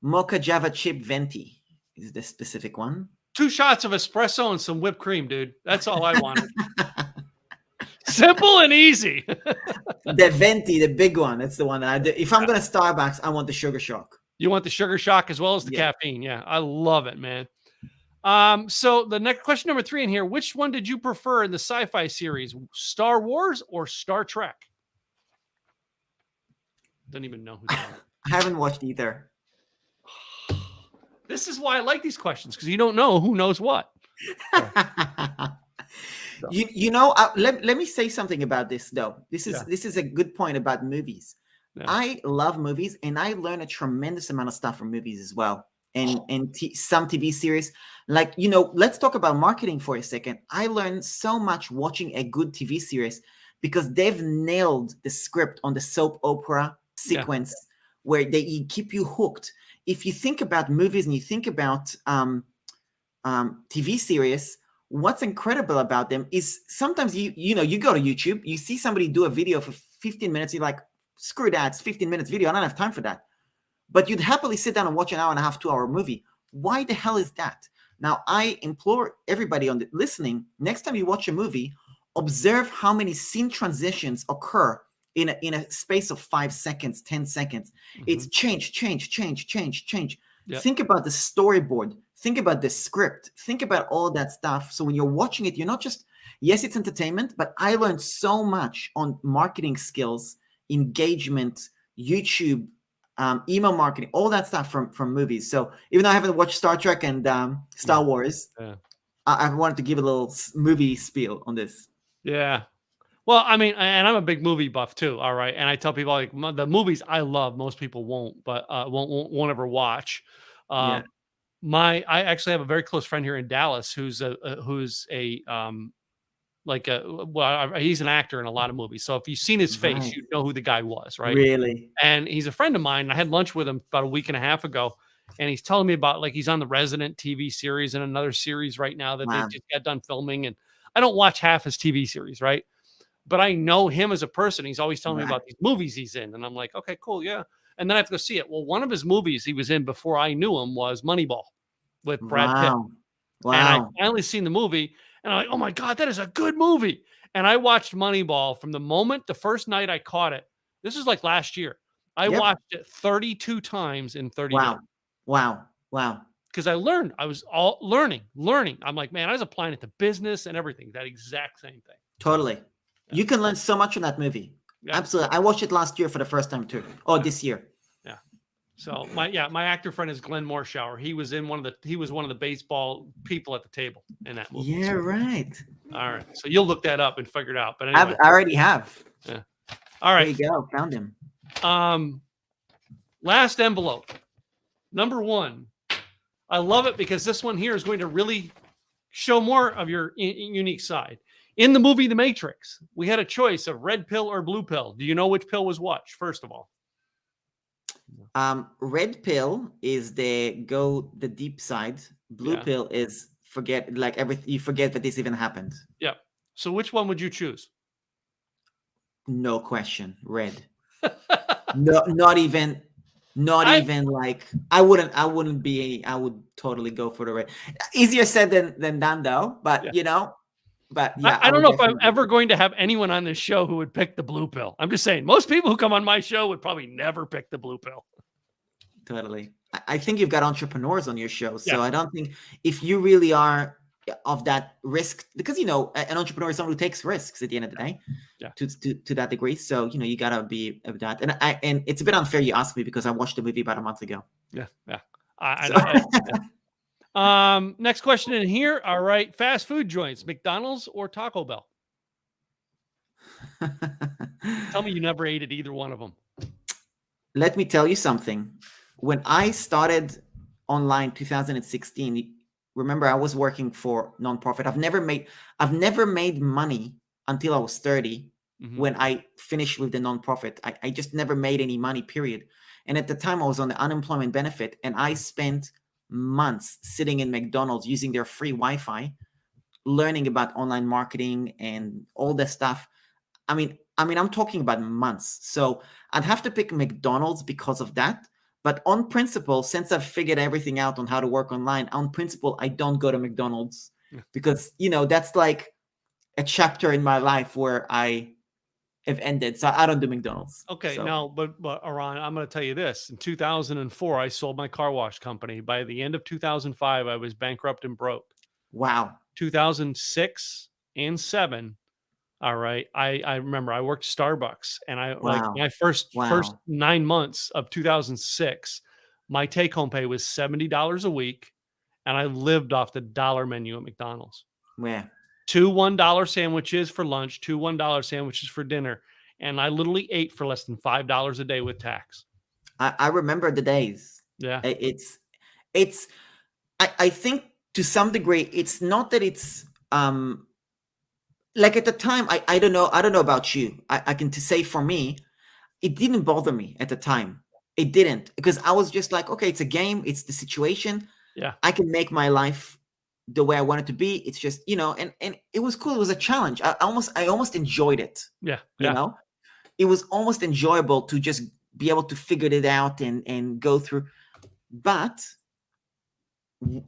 Mocha Java Chip Venti is the specific one. 2 shots of espresso and some whipped cream, dude. That's all I wanted. Simple and easy. The Venti, the big one. That's the one that I do. If I'm going to Starbucks, I want the Sugar Shock. You want the Sugar Shock as well as the caffeine. Yeah, I love it, man. So the next question number 3 in here, which one did you prefer in the Sci-Fi series, Star Wars or Star Trek? Don't even know who's I haven't watched either. This is why I like these questions, because you don't know who knows what. Let me say something about this though. This is a good point about movies. Yeah. I love movies, and I learn a tremendous amount of stuff from movies as well, and some TV series. Like, let's talk about marketing for a second. I learned so much watching a good TV series because they've nailed the script on the soap opera sequence where they keep you hooked. If you think about movies and you think about TV series, what's incredible about them is sometimes you go to YouTube, you see somebody do a video for 15 minutes, you're like, screw that, it's 15 minutes video, I don't have time for that. But you'd happily sit down and watch an hour and a half, 2-hour movie. Why the hell is that? Now, I implore everybody listening, next time you watch a movie, observe how many scene transitions occur in a space of 5 seconds, 10 seconds. Mm-hmm. It's change. Yep. Think about the storyboard. Think about the script. Think about all that stuff. So when you're watching it, you're not just, yes, it's entertainment, but I learned so much on marketing skills, engagement, YouTube, email marketing, all that stuff from movies. So even though I haven't watched Star Trek and Star Wars, I wanted to give a little movie spiel on this. Yeah. Well, I mean, and I'm a big movie buff too. All right. And I tell people, like, the movies I love, most people won't, but won't ever watch. I actually have a very close friend here in Dallas who's a he's an actor in a lot of movies. So if you've seen his face, Right. you know who the guy was, right? Really? And he's a friend of mine. And I had lunch with him about a week and a half ago. And he's telling me about like he's on the Resident TV series and another series right now that they Wow. just got done filming. And I don't watch half his TV series, right? But I know him as a person. He's always telling me Right. about these movies he's in. And I'm like, okay, cool. Yeah. And then I have to go see it. Well, one of his movies he was in before I knew him was Moneyball with Brad Pitt. Wow. And I Wow. finally seen the movie and I'm like, oh my God, that is a good movie. And I watched Moneyball from the first night I caught it. This is like last year. I Yep. watched it 32 times in 30 Wow. days. Wow. Wow. Because I learned. I was all learning. I'm like, man, I was applying it to business and everything. That exact same thing. Totally. Yeah. You can learn so much from that movie. Yeah. Absolutely. I watched it last year for the first time too. Oh, this year. Yeah. So my actor friend is Glenn Morshower. He was one of the baseball people at the table in that movie. Yeah, right. All right. So you'll look that up and figure it out. But anyway. I already have. Yeah. All right. There you go. Found him. Last envelope. Number 1. I love it because this one here is going to really show more of your unique side. In the movie The Matrix, we had a choice of red pill or blue pill. Do you know which pill was what, first of all? Red pill is the deep side. Blue pill is forget everything. You forget that this even happened. Yeah. So which one would you choose? No question. Red. No, not even like I would totally go for the red. Easier said than done though, but but yeah, I don't know if I'm ever going to have anyone on this show who would pick the blue pill. I'm just saying most people who come on my show would probably never pick the blue pill. Totally. I think you've got entrepreneurs on your show. So I don't think if you really are of that risk, because an entrepreneur is someone who takes risks at the end of the day, to that degree. So you gotta be of that. And it's a bit unfair you asked me because I watched the movie about a month ago. Yeah. I know. Next question in here. All right, fast food joints, McDonald's or Taco Bell? Tell me you never ate at either one of them. Let me tell you something. When I started online 2016, remember I was working for nonprofit. I've never made money until I was 30 when I finished with the nonprofit. I just never made any money, period. And at the time I was on the unemployment benefit and I spent months sitting in McDonald's using their free Wi-Fi, learning about online marketing and all that stuff. I mean, I'm talking about months. So I'd have to pick McDonald's because of that. But on principle, since I've figured everything out on how to work online, on principle, I don't go to McDonald's because, that's like a chapter in my life where I have ended. So I don't do McDonald's. Okay. So. No, but Eran, I'm going to tell you this. In 2004, I sold my car wash company. By the end of 2005, I was bankrupt and broke. Wow. 2006 and 2007. All right. I remember I worked Starbucks and like my first 9 months of 2006, my take home pay was $70 a week. And I lived off the dollar menu at McDonald's. Yeah. 2 $1 sandwiches for lunch, 2 $1 sandwiches for dinner. And I literally ate for less than $5 a day with tax. I remember the days. Yeah. I think to some degree, it's not that it's, like at the time, I don't know about you. I can say for me, it didn't bother me at the time. It didn't, because I was just like, okay, it's a game. It's the situation. Yeah. I can make my life the way I want it to be. It's just, and it was cool. It was a challenge. I almost enjoyed it. Yeah. It was almost enjoyable to just be able to figure it out and go through. But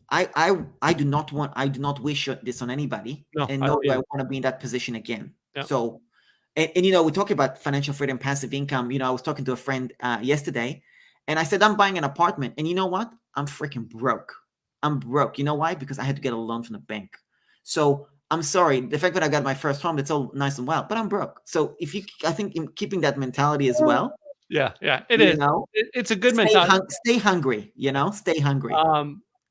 I do not wish this on anybody. No, and nor do I want to be in that position again. Yeah. So, and we talk about financial freedom, passive income. I was talking to a friend yesterday and I said, I'm buying an apartment. And you know what? I'm freaking broke. I'm broke. You know why? Because I had to get a loan from the bank. So I'm sorry. The fact that I got my first home, it's all nice and well, but I'm broke. So I think in keeping that mentality as well. Yeah. It is. It's a good mentality. Stay hungry, stay hungry.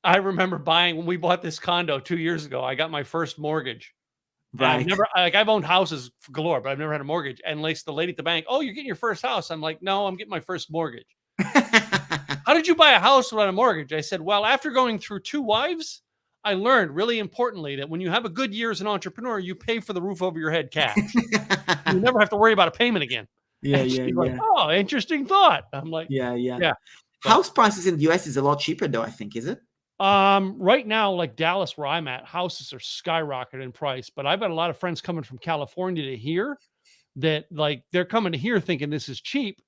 I remember when we bought this condo 2 years ago, I got my first mortgage. Right. I've owned houses galore, but I've never had a mortgage. And the lady at the bank, oh, you're getting your first house. I'm like, no, I'm getting my first mortgage. How did you buy a house without a mortgage? I said, well, after going through 2 wives, I learned really importantly that when you have a good year as an entrepreneur, you pay for the roof over your head cash. You never have to worry about a payment again. Yeah, And yeah, she's like, yeah. oh, interesting thought. I'm like, Yeah, yeah. yeah. House prices in the US is a lot cheaper though, I think, is it? Right now, like Dallas, where I'm at, houses are skyrocketing in price. But I've got a lot of friends coming from California to here that like they're coming to here thinking this is cheap,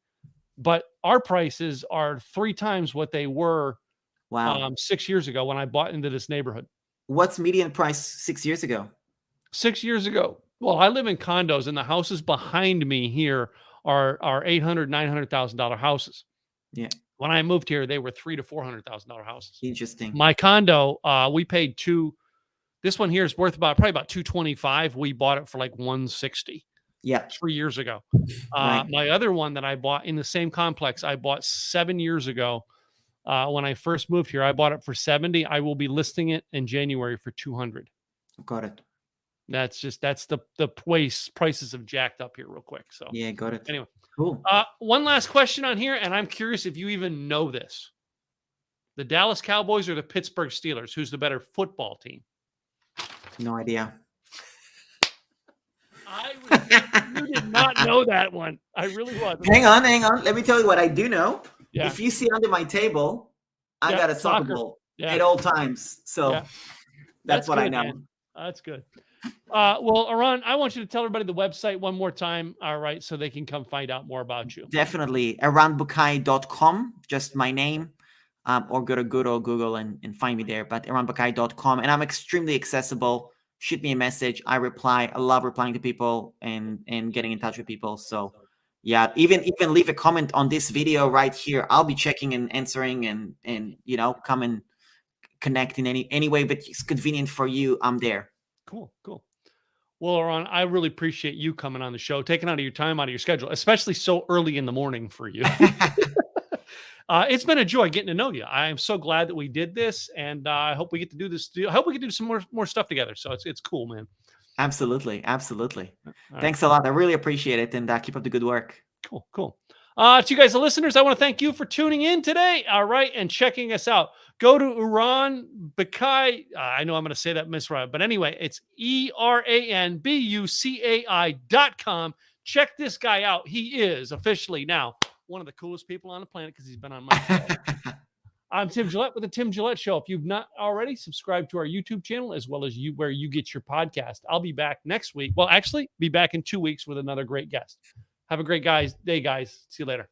but our prices are 3 times what they were Wow. 6 years ago when I bought into this neighborhood. What's median price 6 years ago? 6 years ago. Well, I live in condos, and the houses behind me here are $800,000-$900,000 houses. Yeah. When I moved here, they were $300,000 to $400,000 houses. Interesting. My condo, we paid this one here is worth probably about 225. We bought it for like 160. Yeah. 3 years ago. Right. My other one that I bought in the same complex, I bought 7 years ago. When I first moved here, I bought it for 70. I will be listing it in January for 200. Got it. That's the prices have jacked up here real quick. So Yeah, got it. anyway, Cool. one last question on here, and I'm curious if you even know this: the Dallas Cowboys or the Pittsburgh Steelers? Who's the better football team? No idea. You did not know that one. I really was. Hang on. Let me tell you what I do know. Yeah. If you see under my table, I got a soccer ball at all times. So that's what good, I know. Man. That's good. Well, Eran, I want you to tell everybody the website one more time, all right, so they can come find out more about you. Definitely. EranBucai.com, just my name, or go to Google and find me there. But EranBucai.com, and I'm extremely accessible. Shoot me a message. I reply. I love replying to people and getting in touch with people. So yeah, even leave a comment on this video right here. I'll be checking and answering and come and connect in any way, but it's convenient for you. I'm there. Cool. Well, Eran, I really appreciate you coming on the show, taking out of your time out of your schedule, especially so early in the morning for you. It's been a joy getting to know you. I am so glad that we did this, and I hope we get to do this. I hope we can do some more stuff together. So it's cool, man. Absolutely. All Thanks a lot. I really appreciate it, and keep up the good work. Cool. To you guys, the listeners, I want to thank you for tuning in today. All right, and checking us out. Go to Eran Bucai. I know I'm going to say that misright, but anyway, it's EranBucai.com. Check this guy out. He is officially now one of the coolest people on the planet because he's been on my show. I'm Tim Gillette with the Tim Gillette Show. If you've not already, subscribe to our YouTube channel as well as where you get your podcast. I'll be back next week. Well, actually, be back in 2 weeks with another great guest. Have a great day, guys. See you later.